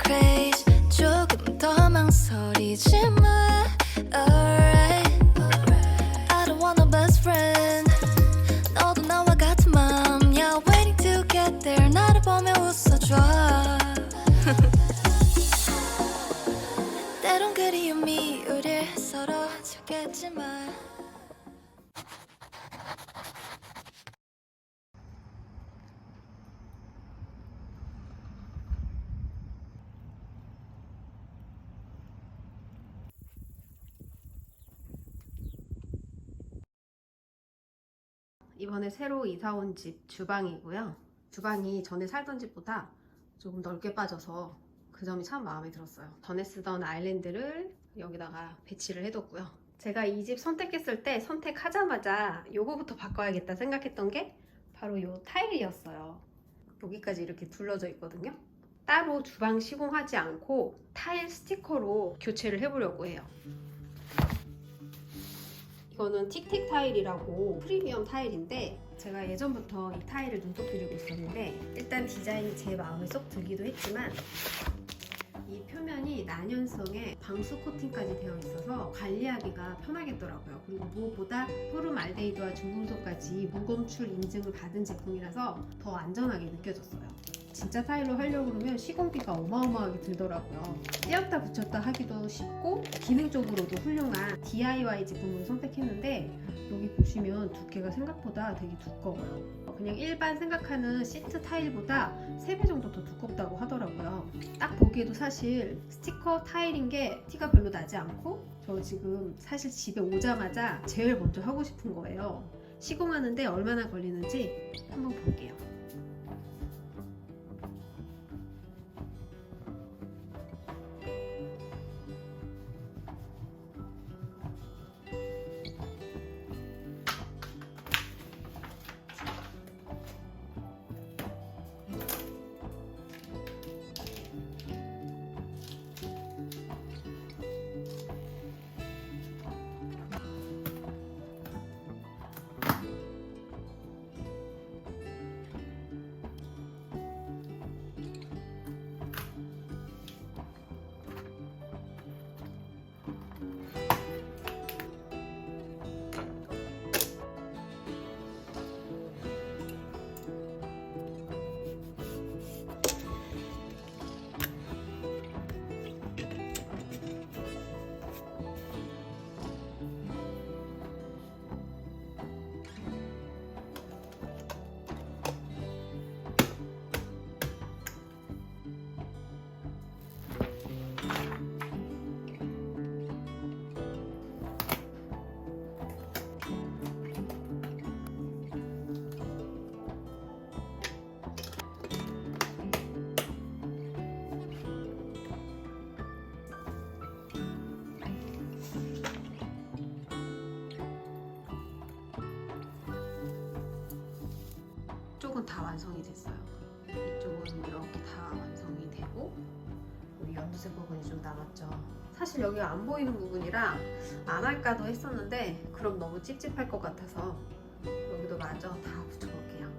craze 조금 더 망설이지 마 alright I don't want a best friend 너도 나와 같은 맘이야 waiting to get there 나를 보며 웃어줘 때론 그리움이 우릴 서로 죽겠지만 이번에 새로 이사 온 집 주방이고요. 주방이 전에 살던 집보다 조금 넓게 빠져서 그 점이 참 마음에 들었어요. 전에 쓰던 아일랜드를 여기다가 배치를 해뒀고요. 제가 이 집 선택했을 때 선택하자마자 요거부터 바꿔야겠다 생각했던 게 바로 요 타일이었어요. 여기까지 이렇게 둘러져 있거든요. 따로 주방 시공하지 않고 타일 스티커로 교체를 해보려고 해요. 이거는 틱틱 타일이라고 프리미엄 타일인데 제가 예전부터 이 타일을 눈독 들이고 있었는데 일단 디자인이 제 마음에 쏙 들기도 했지만 이 표면이 난연성에 방수 코팅까지 되어 있어서 관리하기가 편하겠더라고요. 그리고 무엇보다 포름알데히드와 중금속까지 무검출 인증을 받은 제품이라서 더 안전하게 느껴졌어요. 진짜 타일로 하려고 그러면 시공비가 어마어마하게 들더라고요. 떼었다 붙였다 하기도 쉽고 기능적으로도 훌륭한 DIY 제품을 선택했는데 여기 보시면 두께가 생각보다 되게 두꺼워요. 그냥 일반 생각하는 시트 타일보다 3배 정도 더 두껍다고 하더라고요. 딱 보기에도 사실 스티커 타일인 게 티가 별로 나지 않고 저 지금 사실 집에 오자마자 제일 먼저 하고 싶은 거예요. 시공하는데 얼마나 걸리는지 한번 볼게요. 이쪽은 다 완성이 됐어요. 이쪽은 이렇게 다 완성이 되고 우리 연두색 부분이 좀 남았죠. 사실 여기가 안 보이는 부분이라 안 할까도 했었는데 그럼 너무 찝찝할 것 같아서 여기도 마저 다 붙여볼게요.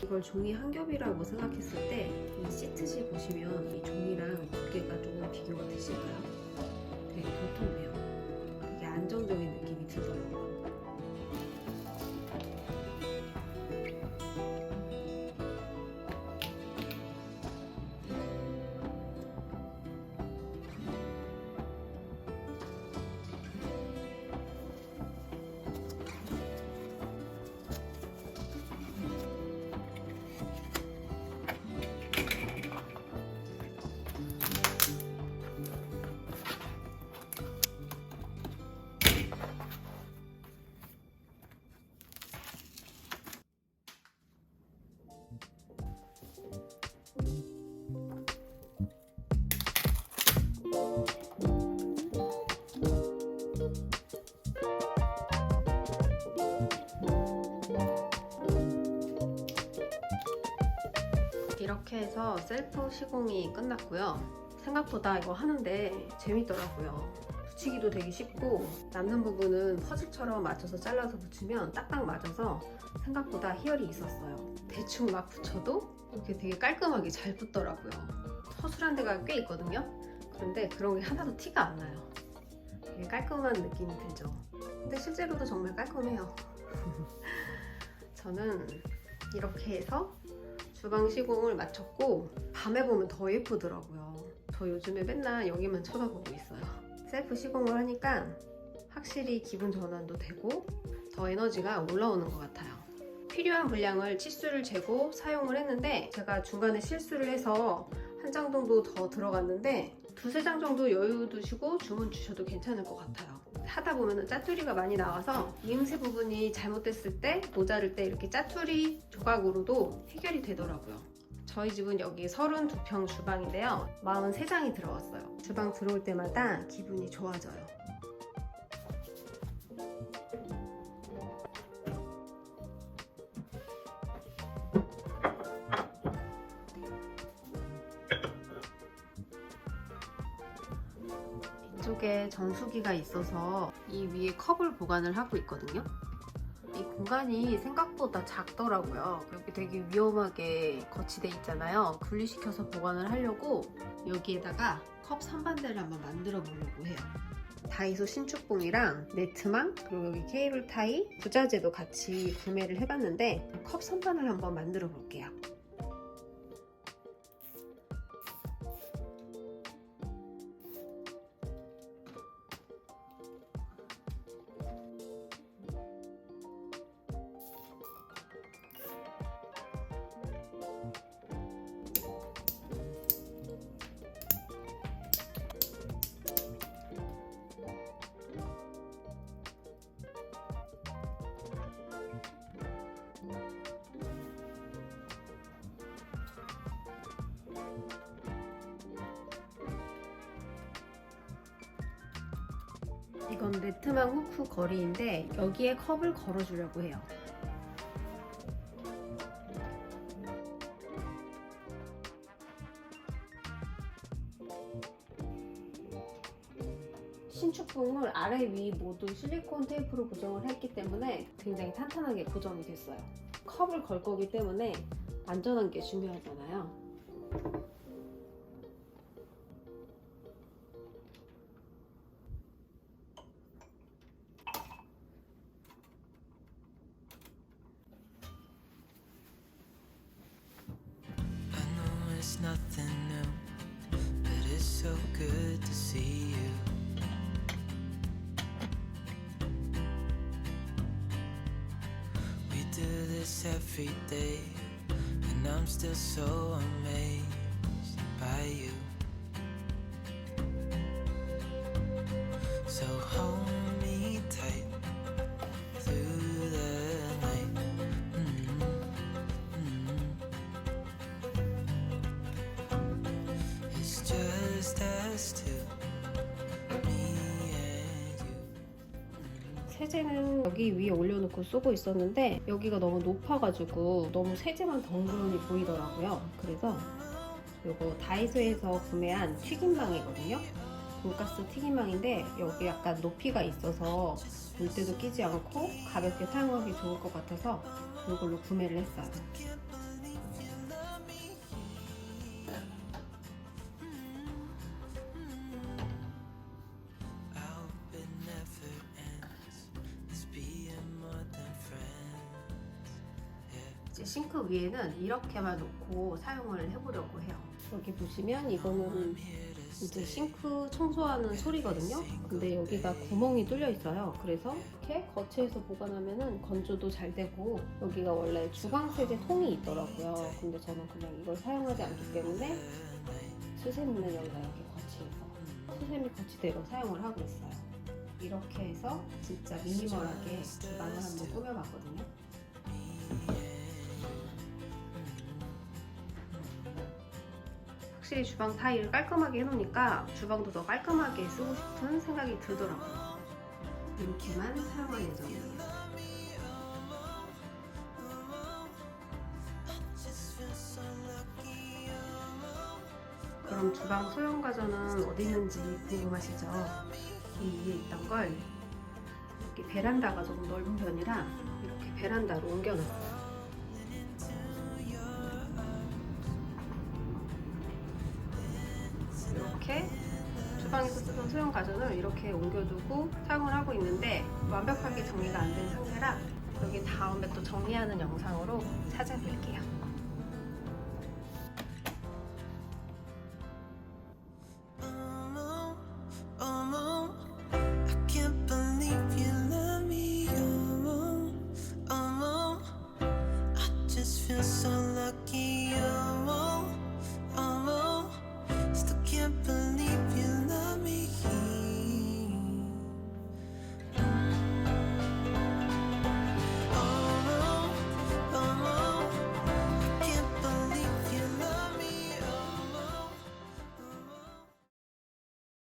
이걸 종이 한 겹이라고 생각했을 때 이 시트지 보시면 이 종이랑 두께가 조금 비교가 되실까요? 되게 도톰해요. 되게 안정적인 느낌이 들더라고요. 이렇게 해서 셀프 시공이 끝났고요. 생각보다 이거 하는데 재밌더라고요. 붙이기도 되게 쉽고 남는 부분은 퍼즐처럼 맞춰서 잘라서 붙이면 딱딱 맞아서 생각보다 희열이 있었어요. 대충 막 붙여도 이렇게 되게 깔끔하게 잘 붙더라고요. 허술한 데가 꽤 있거든요. 그런데 그런 게 하나도 티가 안 나요. 되게 깔끔한 느낌이 들죠. 근데 실제로도 정말 깔끔해요. 저는 이렇게 해서 주방 시공을 마쳤고 밤에 보면 더 예쁘더라고요. 저 요즘에 맨날 여기만 쳐다보고 있어요. 셀프 시공을 하니까 확실히 기분 전환도 되고 더 에너지가 올라오는 것 같아요. 필요한 분량을 치수를 재고 사용을 했는데 제가 중간에 실수를 해서 한 장 정도 더 들어갔는데 두세 장 정도 여유 두시고 주문 주셔도 괜찮을 것 같아요. 하다 보면 짜투리가 많이 나와서 이음새 부분이 잘못됐을 때 모자랄 때 이렇게 짜투리 조각으로도 해결이 되더라고요. 저희 집은 여기 32평 주방인데요. 43장이 들어왔어요. 주방 들어올 때마다 기분이 좋아져요. 이쪽에 정수기가 있어서 이 위에 컵을 보관을 하고 있거든요. 이 공간이 생각보다 작더라고요. 여기 되게 위험하게 거치돼 있잖아요. 분리시켜서 보관을 하려고 여기에다가 컵 선반대를 한번 만들어 보려고 해요. 다이소 신축봉이랑 네트망 그리고 여기 케이블 타이 부자재도 같이 구매를 해봤는데 컵 선반을 한번 만들어 볼게요. 이건 네트망 후크 거리인데 여기에 컵을 걸어주려고 해요. 신축봉을 아래 위 모두 실리콘 테이프로 고정을 했기 때문에 굉장히 탄탄하게 고정이 됐어요. 컵을 걸 거기 때문에 안전한 게 중요하잖아요. It's nothing new, but it's so good to see you. We do this every day, and I'm still so amazed by you. So hold me tight through the night. It's just us two, me and you. 세제는 여기 위에 올려놓고 쓰고 있었는데 여기가 너무 높아가지고 너무 세제만 덩그러니 보이더라고요. 그래서 이거 다이소에서 구매한 튀김망이거든요. 돈가스 튀김망인데 여기 약간 높이가 있어서 물때도 끼지 않고 가볍게 사용하기 좋을 것 같아서 이걸로 구매를 했어요. 이제 싱크 위에는 이렇게만 놓고 사용을 해보려고 해요. 여기 보시면 이거는 이제 싱크 청소하는 소리거든요. 근데 여기가 구멍이 뚫려 있어요. 그래서 이렇게 거치해서 보관하면은 건조도 잘 되고, 여기가 원래 주방 세제 통이 있더라고요. 근데 저는 그냥 이걸 사용하지 않기 때문에 수세미는 여기다 이렇게 거치해서 수세미 거치대로 사용을 하고 있어요. 이렇게 해서 진짜 미니멀하게 주방을 한번 꾸며봤거든요. 확실히 주방 타일을 깔끔하게 해놓으니까 주방도 더 깔끔하게 쓰고 싶은 생각이 들더라고요. 이렇게만 사용할 예정이에요. 그럼 주방 소형 가전은 어디 있는지 궁금하시죠? 이 위에 있던 걸 이렇게 베란다가 조금 넓은 편이라 이렇게 베란다로 옮겨놨어요. 이렇게 주방에서 쓰던 소형 가전을 이렇게 옮겨두고 사용을 하고 있는데 완벽하게 정리가 안 된 상태라 여기 다음에 또 정리하는 영상으로 찾아뵐게요.